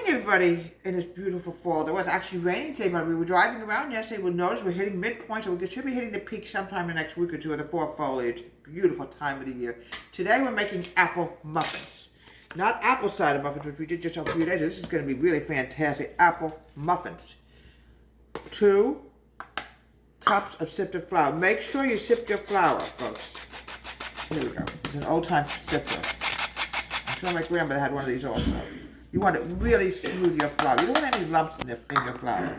morning, everybody, in this beautiful fall. It was actually raining today, but we were driving around yesterday. We'll notice we're hitting midpoint, so we should be hitting the peak sometime in the next week or two of the fall foliage. Beautiful time of the year. Today we're making apple muffins. Not apple cider muffins, which we did just a few days ago. This is going to be really fantastic. Apple muffins. 2 cups of sifted flour. Make sure you sift your flour, folks. Here we go. It's an old-time sifter. I'm sure my grandmother had one of these also. You want it really smooth, your flour. You don't want any lumps in your flour.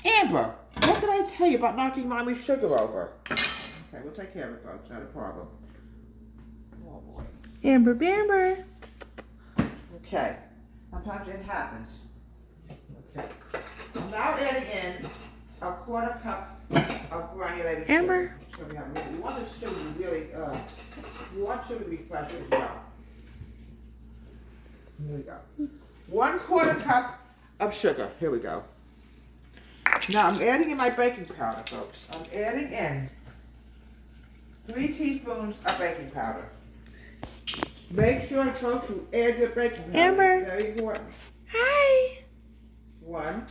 Amber, what did I tell you about knocking Mommy's sugar over? Okay, we'll take care of it, folks. Not a problem. Oh, boy. Amber Bamber. Okay. Sometimes it happens. Okay. I'm now adding in a 1/4 cup of granulated Amber. sugar. You want the sugar to be really, you want sugar to be fresh as well. Here we go. 1/4 cup of sugar. Here we go. Now I'm adding in my baking powder, folks. I'm adding in 3 teaspoons of baking powder. Make sure, folks, you add your baking powder. Amber. It's very important. Hi. 1.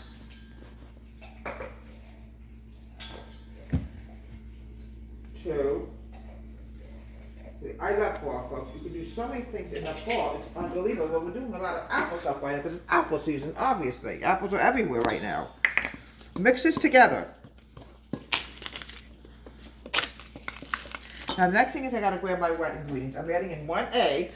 2. I love fall, folks. You can do so many things in the fall. It's unbelievable. We're doing a lot of apple stuff right now because it's apple season, obviously. Apples are everywhere right now. Mix this together. Now, the next thing is I gotta grab my wet ingredients. I'm adding in 1 egg.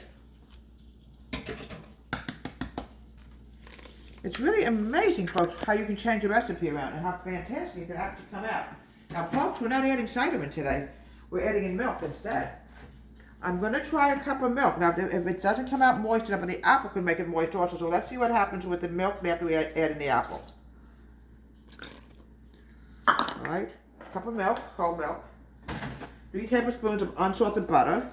It's really amazing, folks, how you can change a recipe around and how fantastic it can actually come out. Now, folks, we're not adding cinnamon today. We're adding in milk instead. I'm going to try a cup of milk. Now, if it doesn't come out moist enough, but the apple can make it moist also. So let's see what happens with the milk after we add in the apple. All right, cup of milk, whole milk. 3 tablespoons of unsalted butter.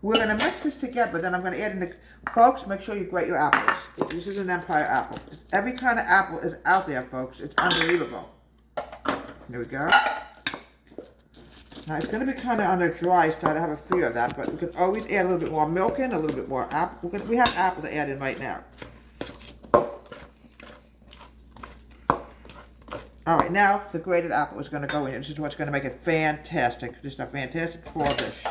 We're going to mix this together, but then I'm going to add in the... Folks, make sure you grate your apples. This is an Empire apple. Every kind of apple is out there, folks. It's unbelievable. There we go. Now, it's going to be kind of on the dry side. I have a fear of that, but we can always add a little bit more milk in, a little bit more apple. We have apple to add in right now. All right, now the grated apple is going to go in. This is what's going to make it fantastic. This is a fantastic fall dish.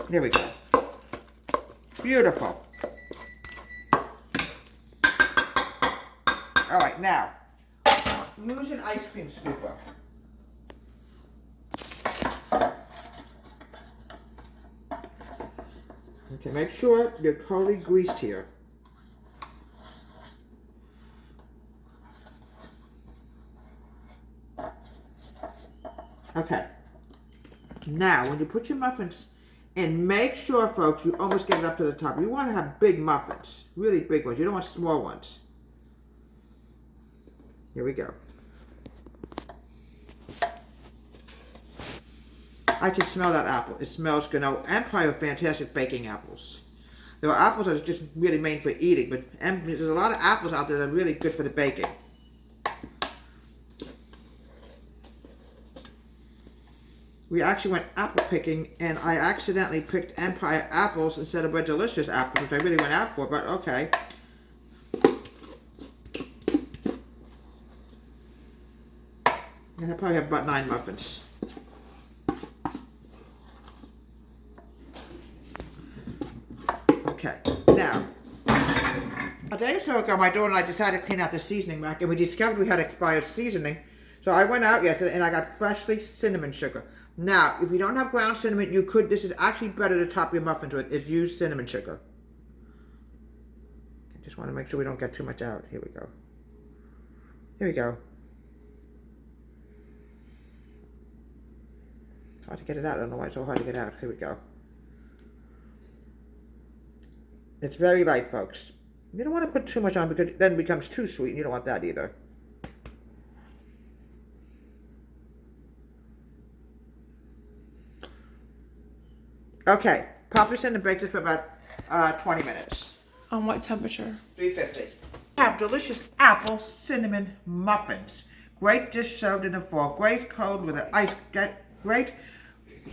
There we go. Beautiful. All right, now, use an ice cream scooper. Okay, make sure you're totally greased here. Okay. Now, when you put your muffins in, make sure, folks, you almost get it up to the top. You want to have big muffins, really big ones. You don't want small ones. Here we go. I can smell that apple. It smells good. Now, Empire are fantastic baking apples. There are apples that are just really made for eating, but there's a lot of apples out there that are really good for the baking. We actually went apple picking, and I accidentally picked Empire apples instead of Red Delicious apples, which I really went out for, but okay. And I probably have about 9 muffins. Okay, now, a day or so ago, my daughter and I decided to clean out the seasoning rack, and we discovered we had expired seasoning. So I went out yesterday, and I got freshly cinnamon sugar. Now, if you don't have ground cinnamon, you could, this is actually better to top your muffins with, is use cinnamon sugar. I just want to make sure we don't get too much out. Here we go. Here we go. It's hard to get it out. I don't know why it's so hard to get out. Here we go. It's very light, folks. You don't want to put too much on because then it becomes too sweet, and you don't want that either. Okay, pop this in and bake this for about 20 minutes. On what temperature? 350. Have delicious apple cinnamon muffins. Great dish served in the fall. Great cold with an ice. Great.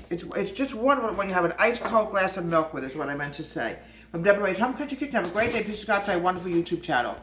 It's just wonderful when you have an ice cold glass of milk with it, is what I meant to say. From Deborah Ray's Home Country Kitchen, have a great day. Please subscribe to my wonderful YouTube channel.